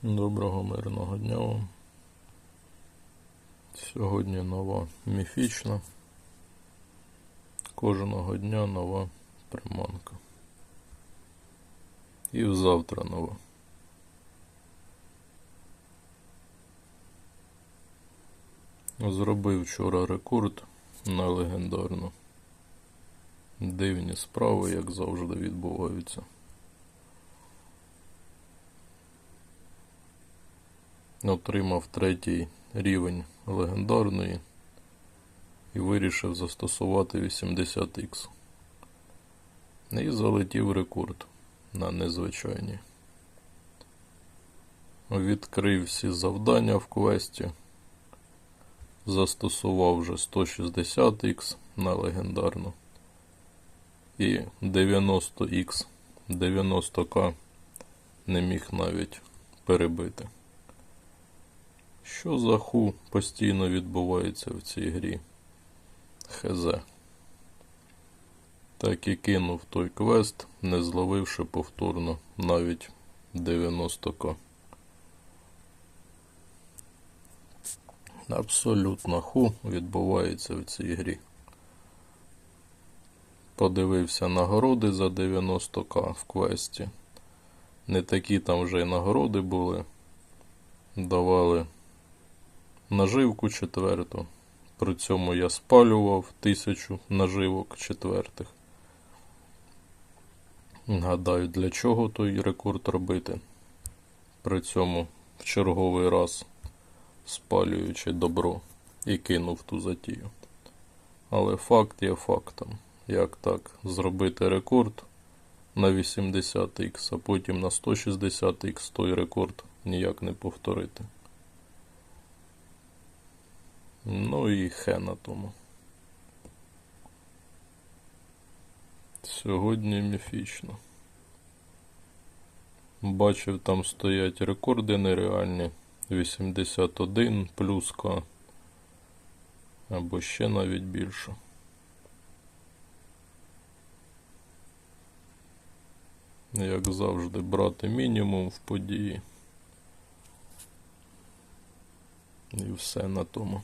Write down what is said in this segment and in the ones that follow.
Доброго мирного дня вам. Сьогодні нова міфічна. Кожного дня нова приманка. І завтра нова. Зробив вчора рекорд на легендарну. Дивні справи, як завжди, відбуваються. Отримав 3-й рівень легендарної і вирішив застосувати 80х. І залетів рекорд на незвичайні. Відкрив всі завдання в квесті. Застосував вже 160х на легендарну. І 90х, 90к не міг навіть перебити. Що за ху постійно відбувається в цій грі? Хз. Так і кинув той квест, не зловивши повторно навіть 90к. Абсолютно ху відбувається в цій грі. Подивився нагороди за 90к в квесті. Не такі там вже й нагороди були. Давали наживку 4-ту. При цьому я спалював 1000 наживок 4-тих. Гадаю, для чого той рекорд робити. При цьому в черговий раз спалюючи добро і кинув ту затію. Але факт є фактом. Як так зробити рекорд на 80х, а потім на 160х той рекорд ніяк не повторити. Ну і хе на тому. Сьогодні міфічно. Бачив, там стоять рекорди нереальні. 81 плюс К. Або ще навіть більше. Як завжди, брати мінімум в події. І все на тому.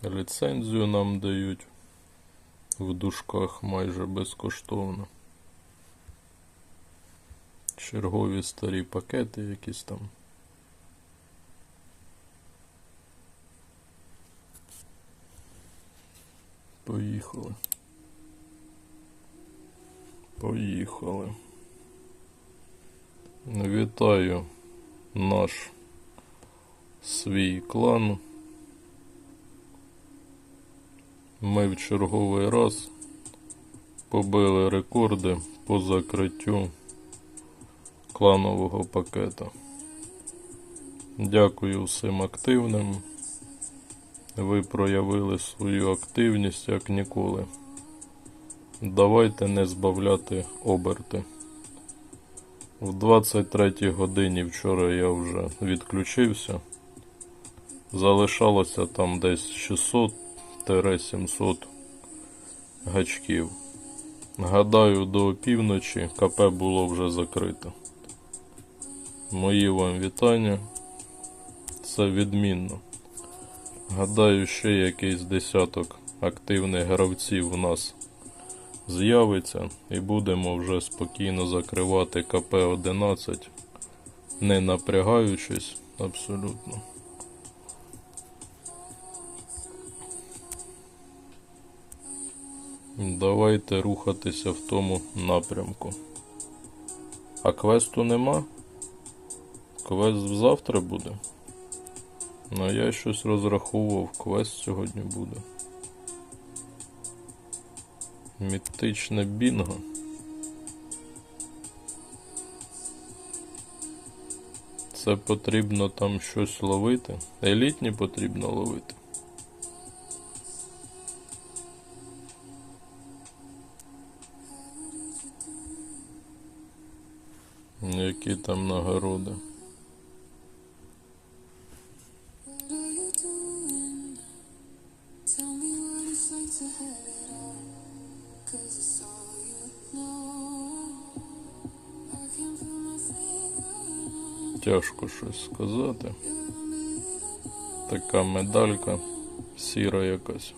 Ліцензію нам дають в дужках майже безкоштовно. Чергові старі пакети якісь там. Поїхали. Поїхали. Вітаю наш свій клан. Ми в черговий раз побили рекорди по закриттю кланового пакета. Дякую всім активним. Ви проявили свою активність як ніколи. Давайте не збавляти оберти. В 23-й годині вчора я вже відключився. Залишалося там десь 600-700 гачків. Гадаю, до півночі КП було вже закрито. Мої вам вітання. Це відмінно. Гадаю, ще якийсь десяток активних гравців у нас з'явиться і будемо вже спокійно закривати КП-11, не напрягаючись абсолютно. Давайте рухатися в тому напрямку. А квесту нема? Квест завтра буде? Ну я щось розраховував, квест сьогодні буде. Мітичне бінго. Це потрібно там щось ловити. Елітні потрібно ловити. Які там нагороди? Cause it's all you know. I can feel my feet. Тяжко щось сказати. Така медалька сіра якась.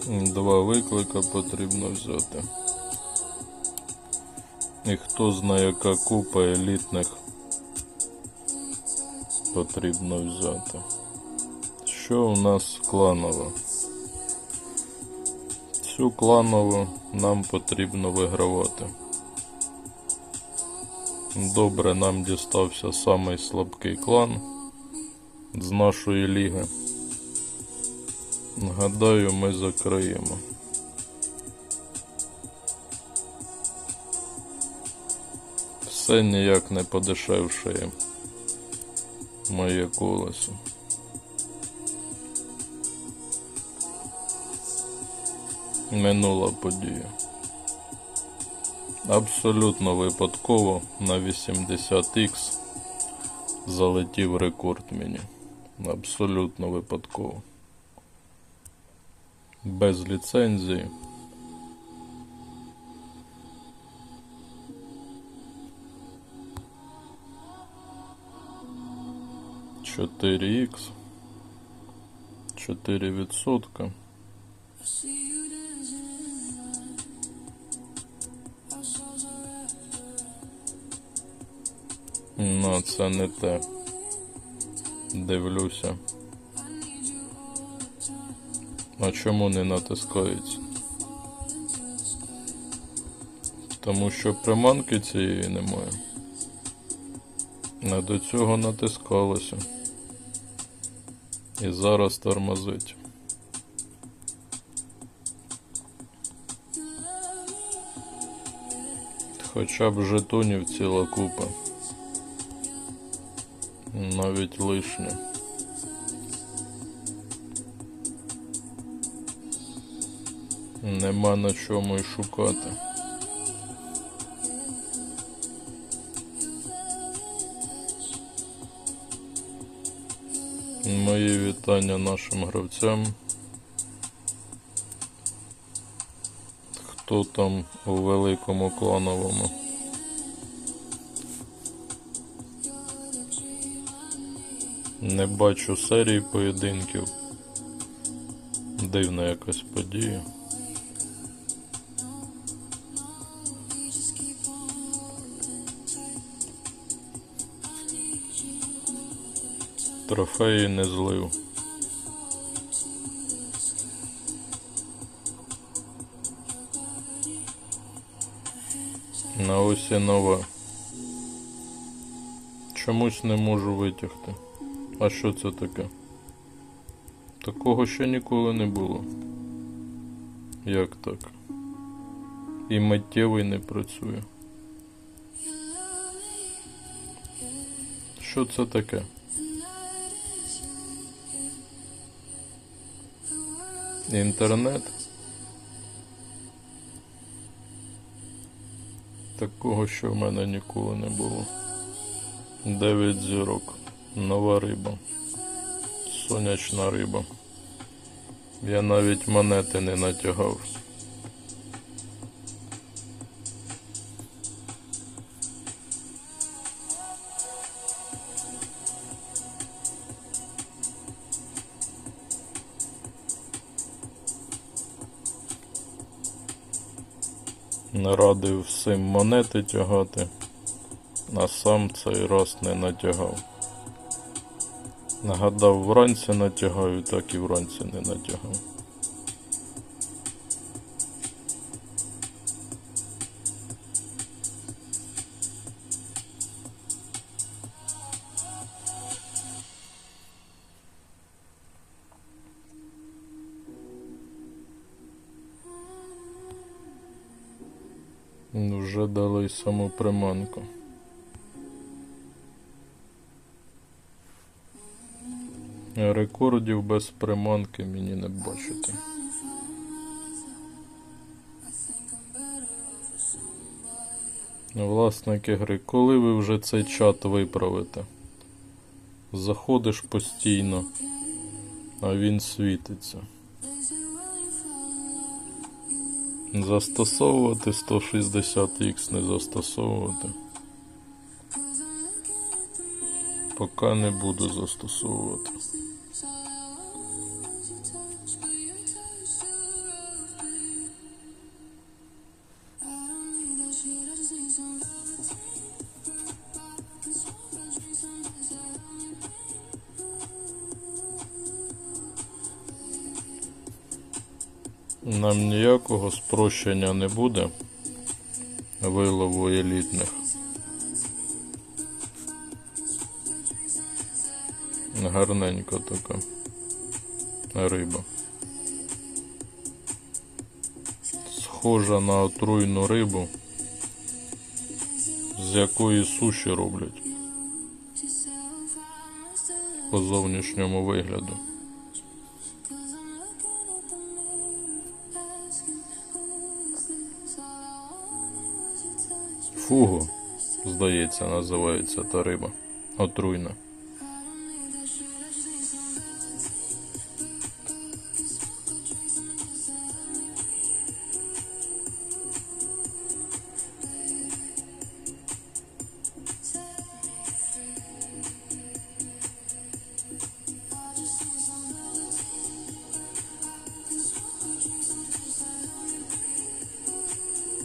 Два виклика потрібно взяти. І хто знає, яка купа елітних потрібно взяти. Що у нас кланово? Цю кланову нам потрібно вигравати. Добре, нам дістався самий слабкий клан з нашої ліги. Гадаю, ми закриємо. Все ніяк не подешевшає моє колесо. Минула подія. Абсолютно випадково на 80Х залетів рекорд мені. Абсолютно випадково. Без ліцензії. «4Х», 4%. Ну, це не те. Дивлюся. А чому не натискається? Тому що приманки цієї немає. Не до цього натискалося. І зараз тормозить. Хоча б жетонів ціла купа. Навіть лишнє. Нема на чому й шукати. Мої вітання нашим гравцям. Хто там у великому клановому? Не бачу серії поєдинків. Дивна якась подія. Трофеї не злив. На ось і нова. Чомусь не можу витягти. А що це таке? Такого ще ніколи не було. Як так? І миттєвий не працює. Що це таке? Інтернет? Такого ще в мене ніколи не було. 9 зірок. Нова риба. Сонячна риба. Я навіть монети не натягав. Нарадив всім монети тягати, а сам цей раз не натягав. Нагадав, вранці натягаю, так і вранці не натягав. Вже дали й саму приманку. Рекордів без приманки мені не бачити. Власники гри, коли ви вже цей чат виправите? Заходиш постійно, а він світиться. Застосовувати 160х, не застосовувати. Поки не буду застосовувати. Нам ніякого спрощення не буде вилову елітних. Гарненька така риба. Схожа на отруйну рибу, з якої суші роблять по зовнішньому вигляду. Фугу, здається, називається та риба. Отруйна.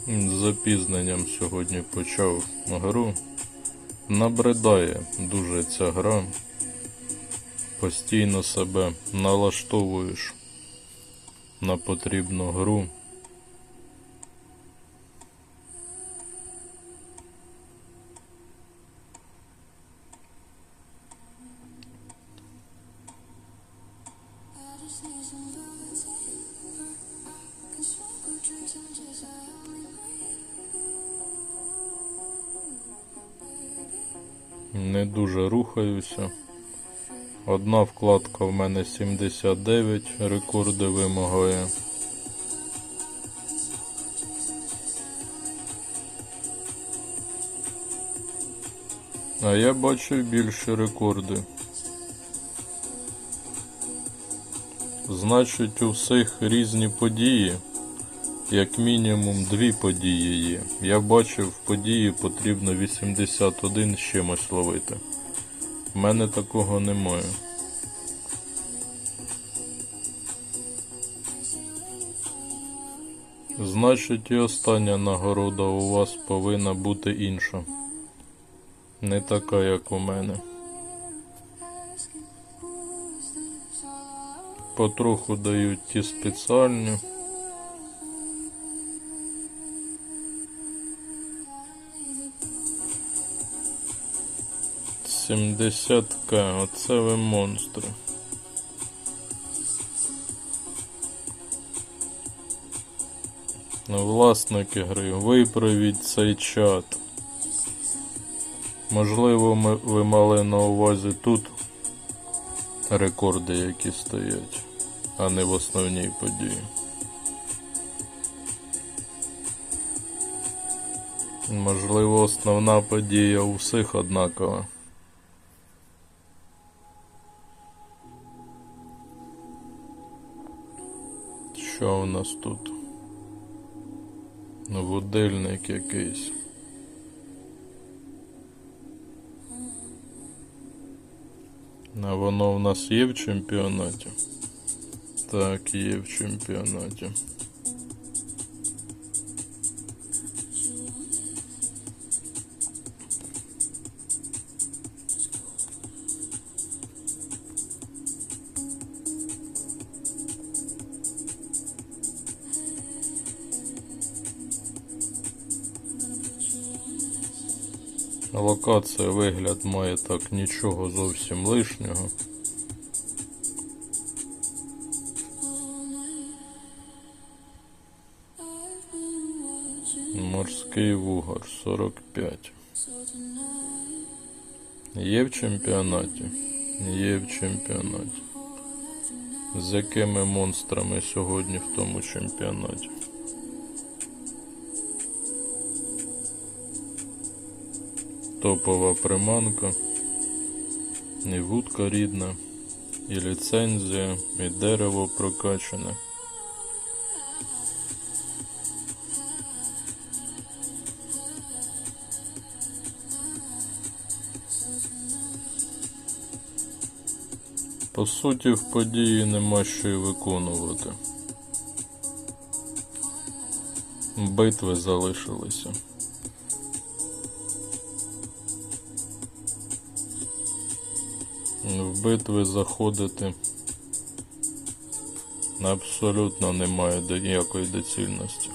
З запізненням сьогодні почав гру. Набридає дуже ця гра. Постійно себе налаштовуєш на потрібну гру. Не дуже рухаюся. Одна вкладка в мене 79, рекорди вимагає. А я бачив більші рекорди. Значить, у всіх різні події. Як мінімум 2 події є. Я бачив, в події потрібно 81 з чимось ловити. В мене такого немає. Значить, і остання нагорода у вас повинна бути інша. Не така, як у мене. Потроху дають ті спеціальні. «70К, оце ви монстри. Власники гри, виправіть цей чат. Можливо, ви мали на увазі тут рекорди, які стоять, а не в основній події. Можливо, основна подія у всіх однакова. Що у нас тут? Будильник якийсь. А воно в нас є в чемпіонаті? Так, є в чемпіонаті. Локація, вигляд має так, нічого зовсім лишнього. Морський вугор 45. Є в чемпіонаті? Є в чемпіонаті. З якими монстрами сьогодні в тому чемпіонаті? Топова приманка, і вудка рідна, і ліцензія, і дерево прокачане. По суті, в події нема що й виконувати. Битви залишилися. В битви заходити абсолютно немає ніякої доцільності.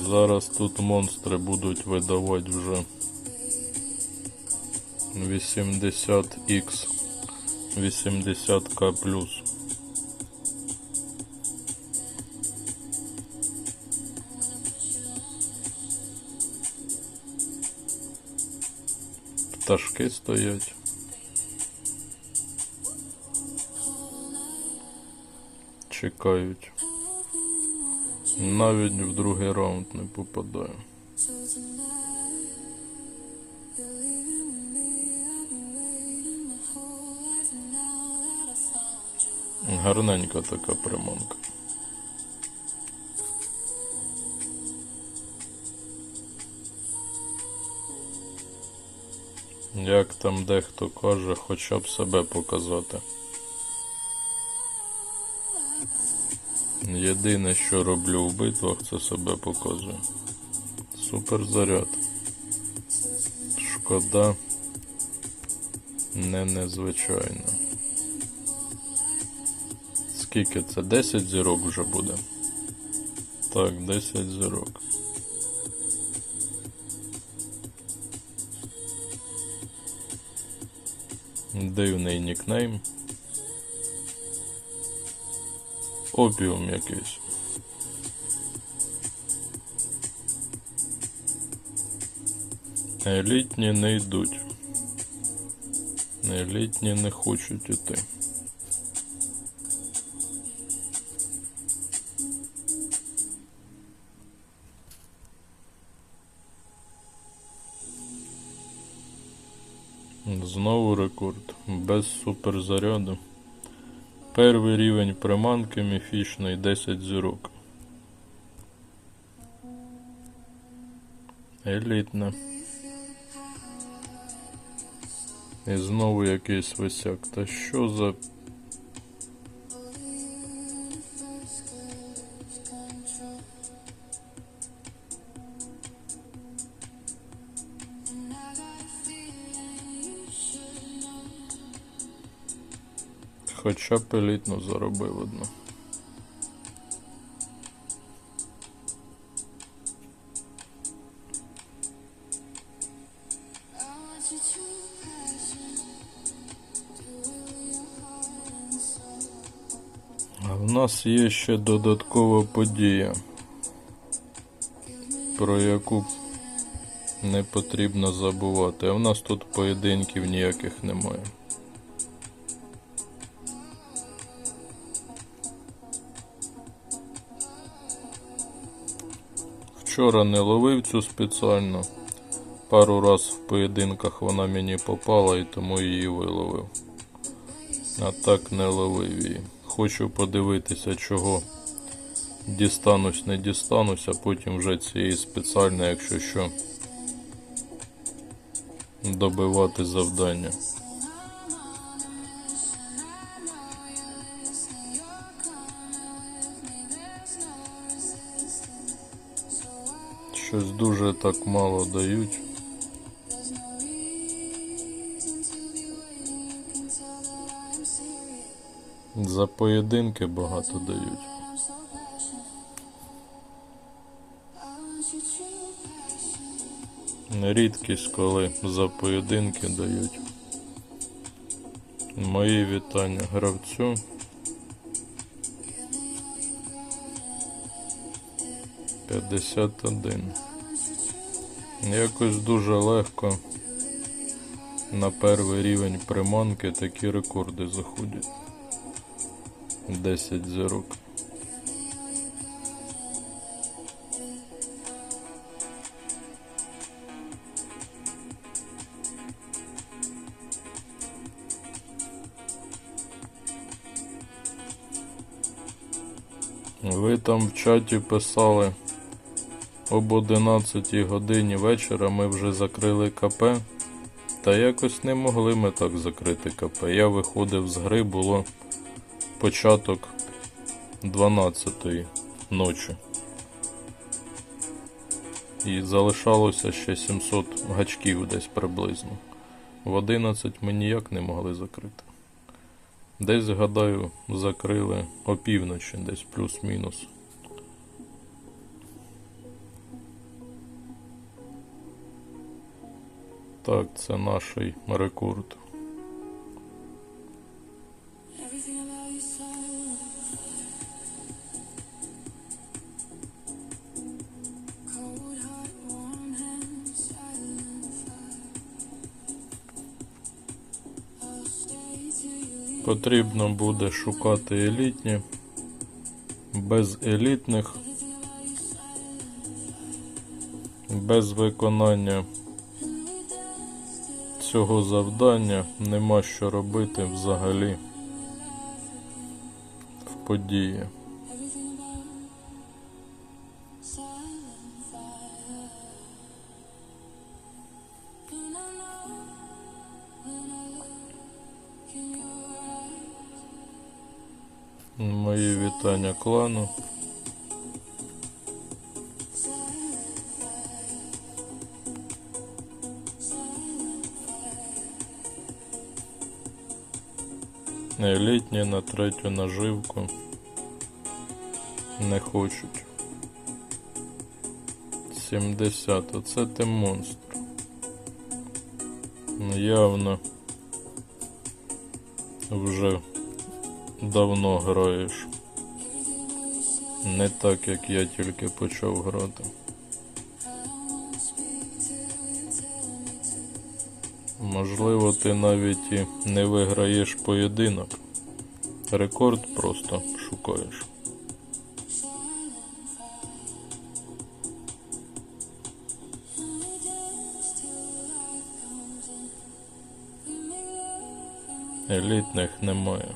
Зараз тут монстри будуть видавати вже 80х, 80к плюс. Пташки стоять. Чекають. Навіть в другий раунд не попадаю. Гарненька така приманка. Як там дехто каже, хоча б себе показати. Єдине, що роблю в битвах, це себе показую. Супер заряд. Шкода, не незвичайно. Скільки це? 10 зірок вже буде? Так, 10 зірок. Дивний нікнейм. Опіум якийсь. Елітні не йдуть. Елітні не хочуть іти. Знову рекорд. Без суперзаряду. Перший рівень приманки міфічний, 10 зірок. Елітне. І знову якийсь висяк. Та що за... Хоча б елітно заробив одну. А в нас є ще додаткова подія, про яку не потрібно забувати. А в нас тут поєдинків ніяких немає. Вчора не ловив цю спеціально. Пару раз в поєдинках вона мені попала і тому її виловив. А так не ловив її. Хочу подивитися, чого дістанусь, не дістанусь, а потім вже цієї спеціально, якщо що, добивати завдання. Щось дуже так мало дають. За поєдинки багато дають. Рідкість, коли за поєдинки дають. Мої вітання гравцю. «51». Якось дуже легко на перший рівень приманки такі рекорди заходять. 10 зірок. Ви там в чаті писали, об 11 годині вечора ми вже закрили КП. Та якось не могли ми так закрити КП. Я виходив з гри, було початок 12-ї ночі. І залишалося ще 700 гачків десь приблизно. В 11 ми ніяк не могли закрити. Десь, гадаю, закрили опівночі, десь плюс-мінус. Так, це наш рекорд. Потрібно буде шукати елітні, без елітних, без виконання цього завдання нема що робити взагалі в події. Мої вітання клану. Елітні на 3-ю наживку не хочуть. 70, оце ти монстр. Явно вже давно граєш. Не так, як я тільки почав грати. Можливо, ти навіть і не виграєш поєдинок. Рекорд просто шукаєш. Елітних немає.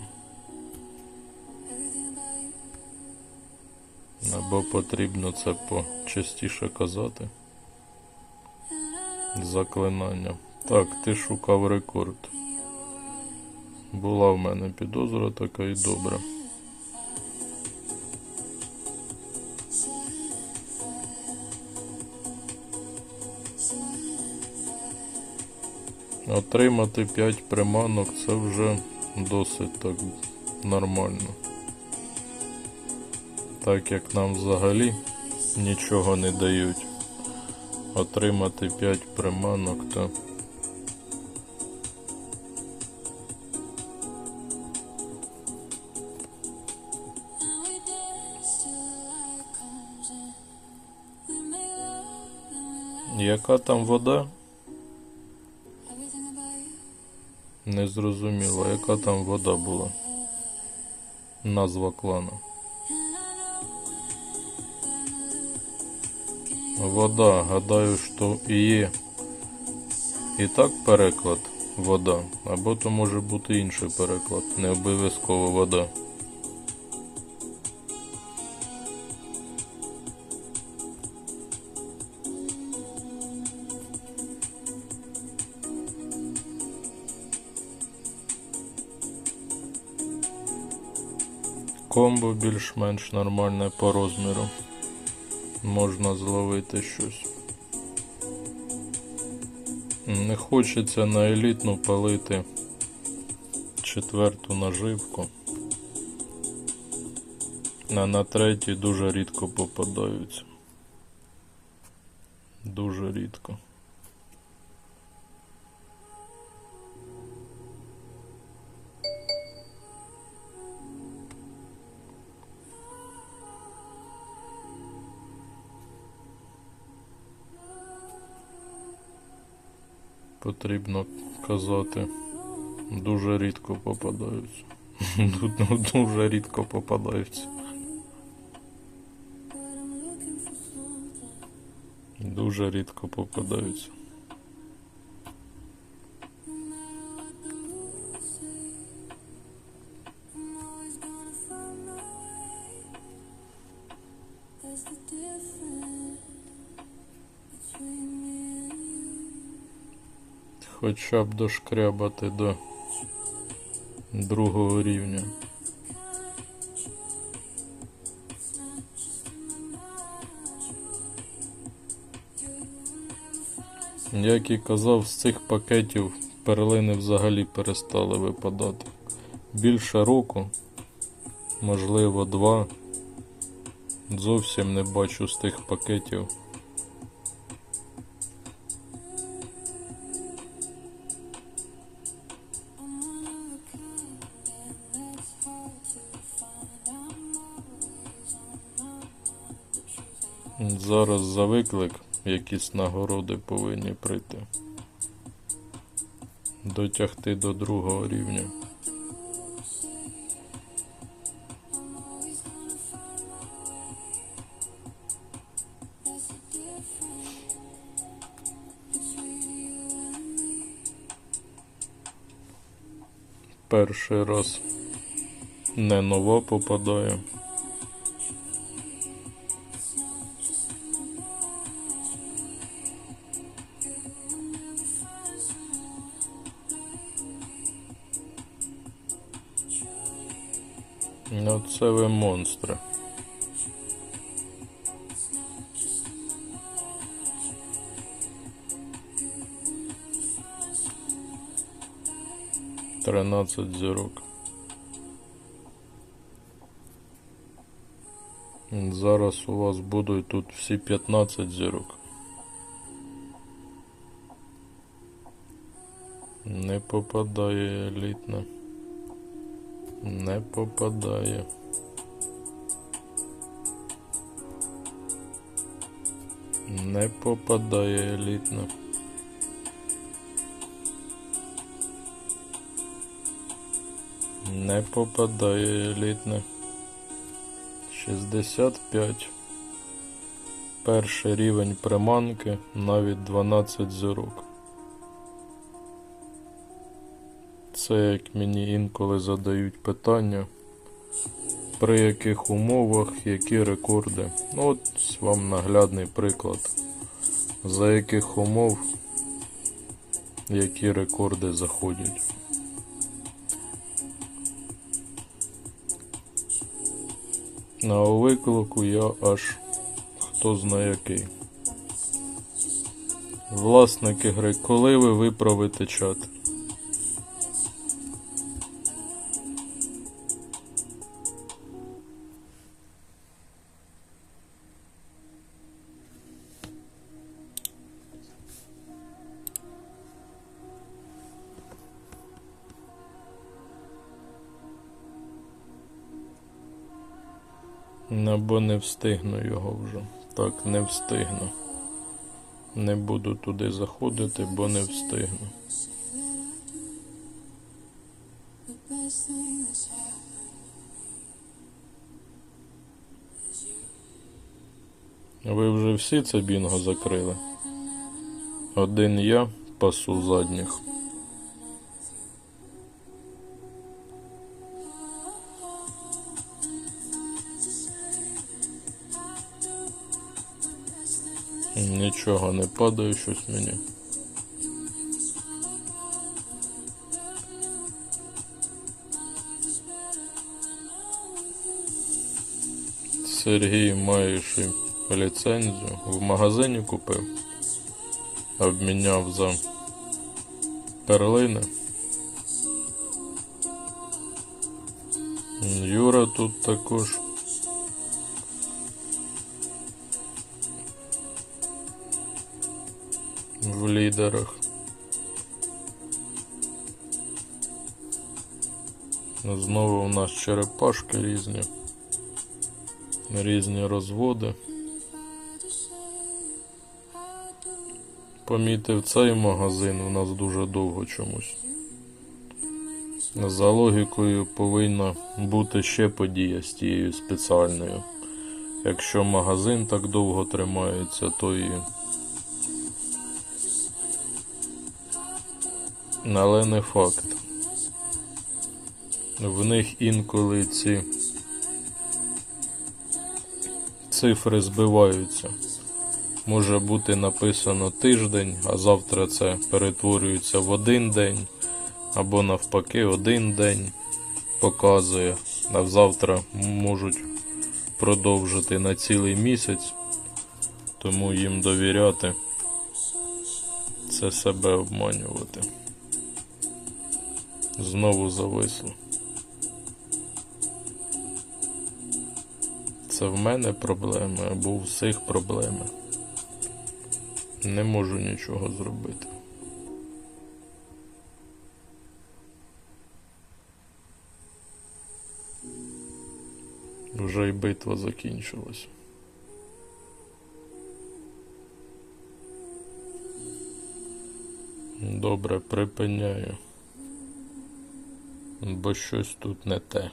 Або потрібно це почастіше казати. Заклинання. Так, ти шукав рекорд. Була в мене підозра така і добра. Отримати 5 приманок – це вже досить так нормально. Так як нам взагалі нічого не дають. Отримати 5 приманок – то яка там вода? Не зрозуміло, яка там вода була. Назва клану. Вода, гадаю, що і є. І так переклад вода, або то може бути інший переклад, не обов'язково вода. Комбо більш-менш нормальне по розміру. Можна зловити щось. Не хочеться на елітну палити 4-ту наживку. А на 3-й дуже рідко попадаються. Дуже рідко. Потрібно казати, дуже рідко попадаються. Дуже рідко попадаються. Дуже рідко попадаються. хоча б дошкрябати до другого рівня. Як і казав, з цих пакетів перлини взагалі перестали випадати. Більше року, можливо 2, зовсім не бачу з тих пакетів. Зараз за виклик якісь нагороди повинні прийти. Дотягти до другого рівня. Перший раз не нова попадає. Ну це ви монстри. Тринадцять зірок. Зараз у вас будуть тут всі 15 зірок. Не попадає елітна. Не попадає. Не попадає елітна. Не попадає елітна. 65. Перший рівень приманки, навіть 12 зірок. Це як мені інколи задають питання, при яких умовах, які рекорди. Ну от вам наглядний приклад, за яких умов, які рекорди заходять. А у виклику я аж хто знає який. Власники гри, коли ви виправите чат? Або не встигну його вже. Так, не встигну. Не буду туди заходити, бо не встигну. Ви вже всі це бінго закрили? Один я пасу задніх. Нічого не падає щось мені. Сергій має ще ліцензію. В магазині купив. Обміняв за перлини. Юра тут також. В лідерах. Знову у нас черепашки різні. Різні розводи. Помітив, цей магазин у нас дуже довго чомусь. За логікою повинна бути ще подія з тією спеціальною. Якщо магазин так довго тримається, то і... Але не факт. В них інколи ці цифри збиваються. Може бути написано тиждень, а завтра це перетворюється в один день, або навпаки один день показує, а завтра можуть продовжити на цілий місяць, тому їм довіряти – це себе обманювати. Знову зависло. Це в мене проблеми або у всіх проблеми. Не можу нічого зробити. Вже й битва закінчилась. Добре, припиняю. Бо щось тут не те.